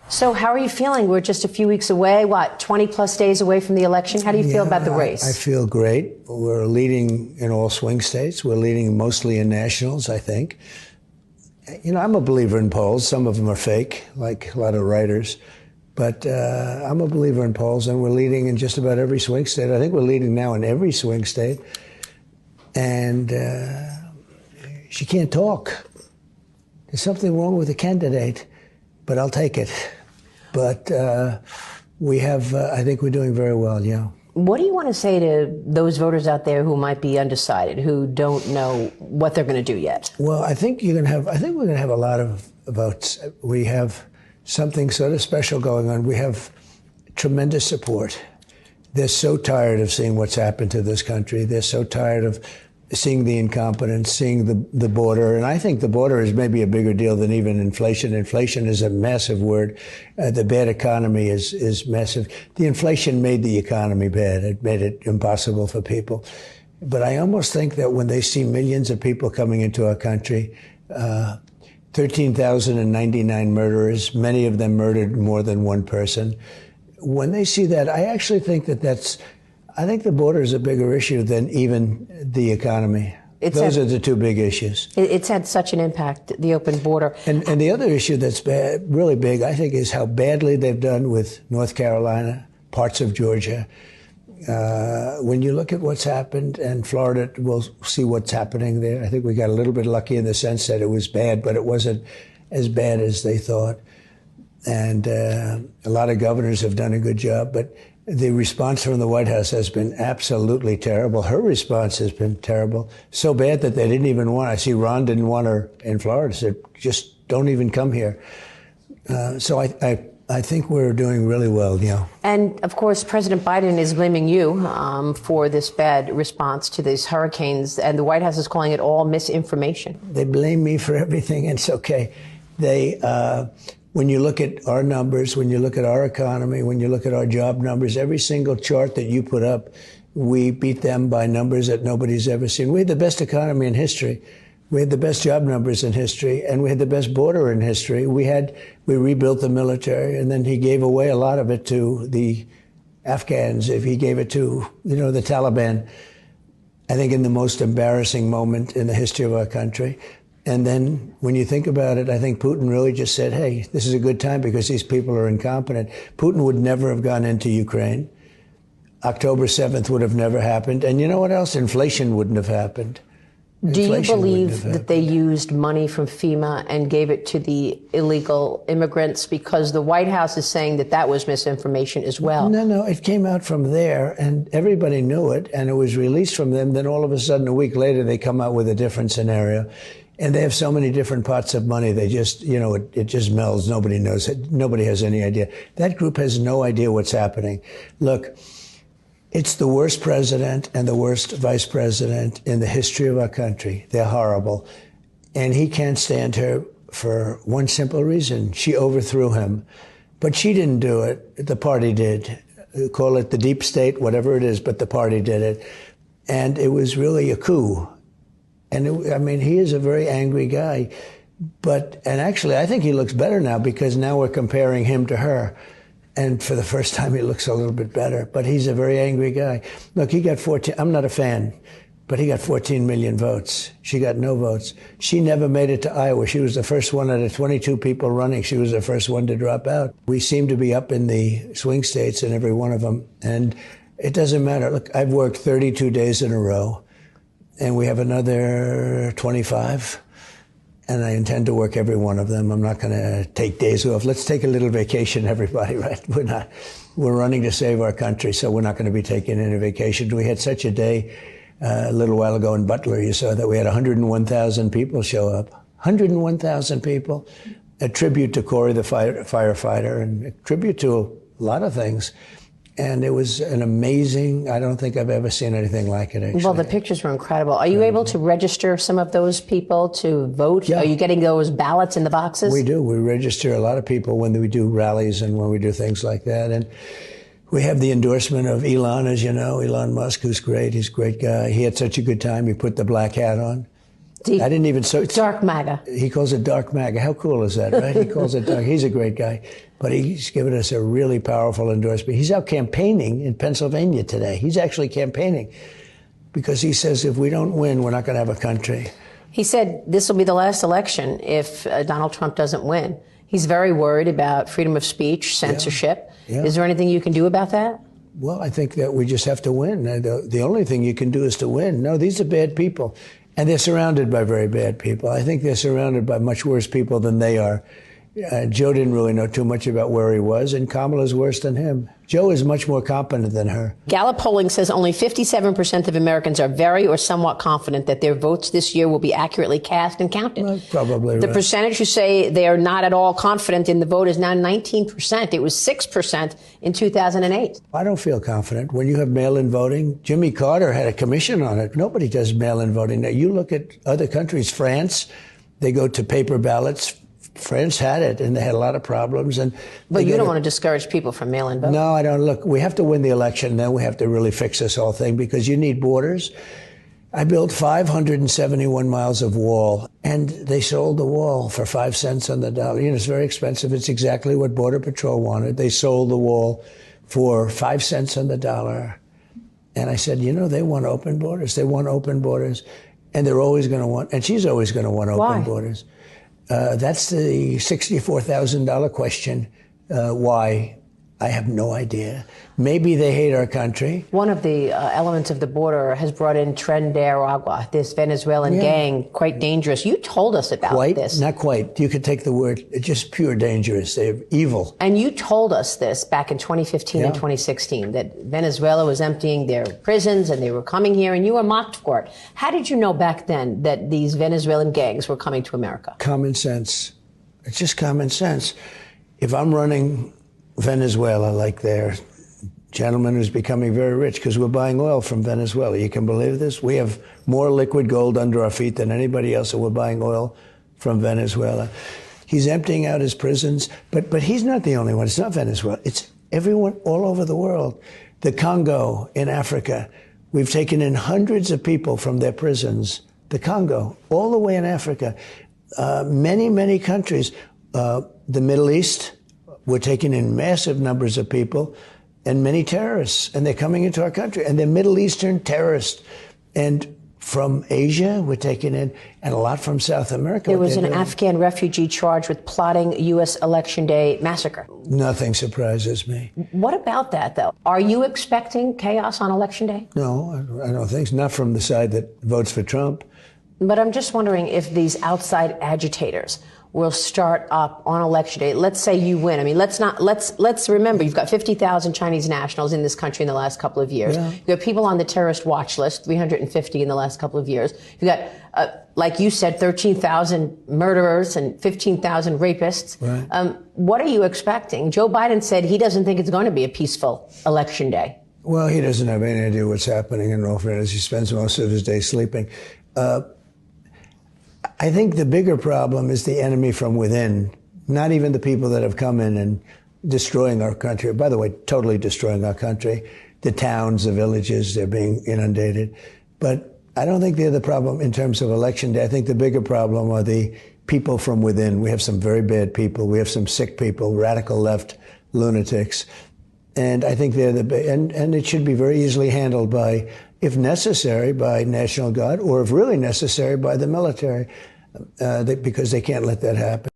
So how are you feeling? We're just a few weeks away, 20 plus days away from the election. How do you feel about the race? I feel great. We're leading in all swing states. We're leading mostly in nationals, I think. You know, I'm a believer in polls. Some of them are fake, like a lot of writers. But I'm a believer in polls, and we're leading in just about every swing state. I think we're leading now in every swing state. And she can't talk. There's something wrong with the candidate, but I'll take it. But we have, I think we're doing very well, yeah. What do you want to say to those voters out there who might be undecided, who don't know what they're going to do yet? Well, I think we're going to have a lot of votes. We have something sort of special going on. We have tremendous support. They're so tired of seeing what's happened to this country. They're so tired of seeing the incompetence, seeing the border. And I think the border is maybe a bigger deal than even inflation. Inflation is a massive word. The bad economy is massive. The inflation made the economy bad. It made it impossible for people. But I almost think that when they see millions of people coming into our country, 13,099 murderers, many of them murdered more than one person. When they see that, I actually think I think the border is a bigger issue than even the economy. Those are the two big issues. It's had such an impact, the open border. And the other issue that's really big, I think, is how badly they've done with North Carolina, parts of Georgia. When you look at what's happened, and Florida, we'll see what's happening there. I think we got a little bit lucky in the sense that it was bad, but it wasn't as bad as they thought. And a lot of governors have done a good job, but the response from the White House has been absolutely terrible. Her response has been terrible. So bad that they didn't even want, I see Ron didn't want her in Florida, said, just don't even come here. So I think we're doing really well, you know. And, of course, President Biden is blaming you for this bad response to these hurricanes, and the White House is calling it all misinformation. They blame me for everything, and it's okay. When you look at our numbers, when you look at our economy, when you look at our job numbers, every single chart that you put up, we beat them by numbers that nobody's ever seen. We had the best economy in history. We had the best job numbers in history, and we had the best border in history. We rebuilt the military, and then he gave away a lot of it to the Afghans. If he gave it to, the Taliban, I think in the most embarrassing moment in the history of our country. And then when you think about it, I think Putin really just said, hey, this is a good time because these people are incompetent. Putin would never have gone into Ukraine. October 7th would have never happened. And you know what else? Inflation wouldn't have happened. Do you believe that they used money from FEMA and gave it to the illegal immigrants? Because the White House is saying that was misinformation as well. No, it came out from there, and everybody knew it, and it was released from them. Then all of a sudden, a week later, they come out with a different scenario. And they have so many different pots of money. They just, it just melds. Nobody knows it. Nobody has any idea. That group has no idea what's happening. Look, it's the worst president and the worst vice president in the history of our country. They're horrible. And he can't stand her for one simple reason. She overthrew him. But she didn't do it. The party did. Call it the deep state, whatever it is, but the party did it. And it was really a coup. And he is a very angry guy, and actually I think he looks better now because now we're comparing him to her. And for the first time, he looks a little bit better, but he's a very angry guy. Look, he got 14, I'm not a fan, but he got 14 million votes. She got no votes. She never made it to Iowa. She was the first one out of 22 people running. She was the first one to drop out. We seem to be up in the swing states in every one of them. And it doesn't matter. Look, I've worked 32 days in a row. And we have another 25, and I intend to work every one of them. I'm not going to take days off. Let's take a little vacation, everybody, right? We're running to save our country, so we're not going to be taking any vacation. We had such a day a little while ago in Butler. You saw that we had 101,000 people show up. 101,000 people. A tribute to Corey, the firefighter, and a tribute to a lot of things. And it was an amazing, I don't think I've ever seen anything like it, actually. Well, the pictures were incredible. Are you able to register some of those people to vote? Yeah. Are you getting those ballots in the boxes? We do. We register a lot of people when we do rallies and when we do things like that. And we have the endorsement of Elon, as you know, Elon Musk, who's great. He's a great guy. He had such a good time. He put the black hat on. I didn't even... Dark MAGA. He calls it dark MAGA. How cool is that, right? He calls it dark. He's a great guy. But he's given us a really powerful endorsement. He's out campaigning in Pennsylvania today. He's actually campaigning because he says if we don't win, we're not going to have a country. He said this will be the last election if Donald Trump doesn't win. He's very worried about freedom of speech, censorship. Yeah. Is there anything you can do about that? Well, I think that we just have to win. The only thing you can do is to win. No, these are bad people. And they're surrounded by very bad people. I think they're surrounded by much worse people than they are. Joe didn't really know too much about where he was, and Kamala's worse than him. Joe is much more competent than her. Gallup polling says only 57% of Americans are very or somewhat confident that their votes this year will be accurately cast and counted. Well, probably the right. percentage who say they are not at all confident in the vote is now 19%. It was 6% in 2008. I don't feel confident. When you have mail-in voting, Jimmy Carter had a commission on it. Nobody does mail-in voting now. You look at other countries, France, they go to paper ballots. France had it, and they had a lot of problems. But you don't want to discourage people from mail-in voting. No, I don't. Look, we have to win the election, then we have to really fix this whole thing because you need borders. I built 571 miles of wall, and they sold the wall for 5 cents on the dollar. You know, it's very expensive. It's exactly what Border Patrol wanted. They sold the wall for 5 cents on the dollar. And I said, you know, they want open borders. They want open borders, and they're always going to want, and she's always going to want open borders. That's the $64,000 question. Why? I have no idea. Maybe they hate our country. One of the elements of the border has brought in Tren de Aragua, this Venezuelan gang, quite dangerous. You told us about this. Not quite. You could take the word, it's just pure dangerous. They're evil. And you told us this back in 2015 and 2016, that Venezuela was emptying their prisons and they were coming here, and you were mocked for it. How did you know back then that these Venezuelan gangs were coming to America? Common sense. It's just common sense. If I'm running Venezuela, like their gentleman who's becoming very rich because we're buying oil from Venezuela. You can believe this? We have more liquid gold under our feet than anybody else, and we're buying oil from Venezuela. He's emptying out his prisons, but he's not the only one. It's not Venezuela. It's everyone all over the world. The Congo in Africa, we've taken in hundreds of people from their prisons. The Congo, all the way in Africa. Many, many countries. The Middle East, we're taking in massive numbers of people and many terrorists, and they're coming into our country, and they're Middle Eastern terrorists. And from Asia, we're taking in, and a lot from South America. There was an Afghan refugee charged with plotting U.S. Election Day massacre. Nothing surprises me. What about that, though? Are you expecting chaos on Election Day? No, I don't think so. Not from the side that votes for Trump. But I'm just wondering if these outside agitators will start up on Election Day. Let's say you win. I mean, let's remember, you've got 50,000 Chinese nationals in this country in the last couple of years. Yeah. You've got people on the terrorist watch list, 350 in the last couple of years. You've got, like you said, 13,000 murderers and 15,000 rapists. Right. What are you expecting? Joe Biden said he doesn't think it's going to be a peaceful Election Day. Well, he doesn't have any idea what's happening in all fairness. He spends most of his day sleeping. I think the bigger problem is the enemy from within, not even the people that have come in and destroying our country. By the way, totally destroying our country. The towns, the villages, they're being inundated. But I don't think they're the problem in terms of Election Day. I think the bigger problem are the people from within. We have some very bad people. We have some sick people, radical left lunatics. And I think they're and it should be very easily handled by, if necessary, by National Guard, or if really necessary, by the military, because they can't let that happen.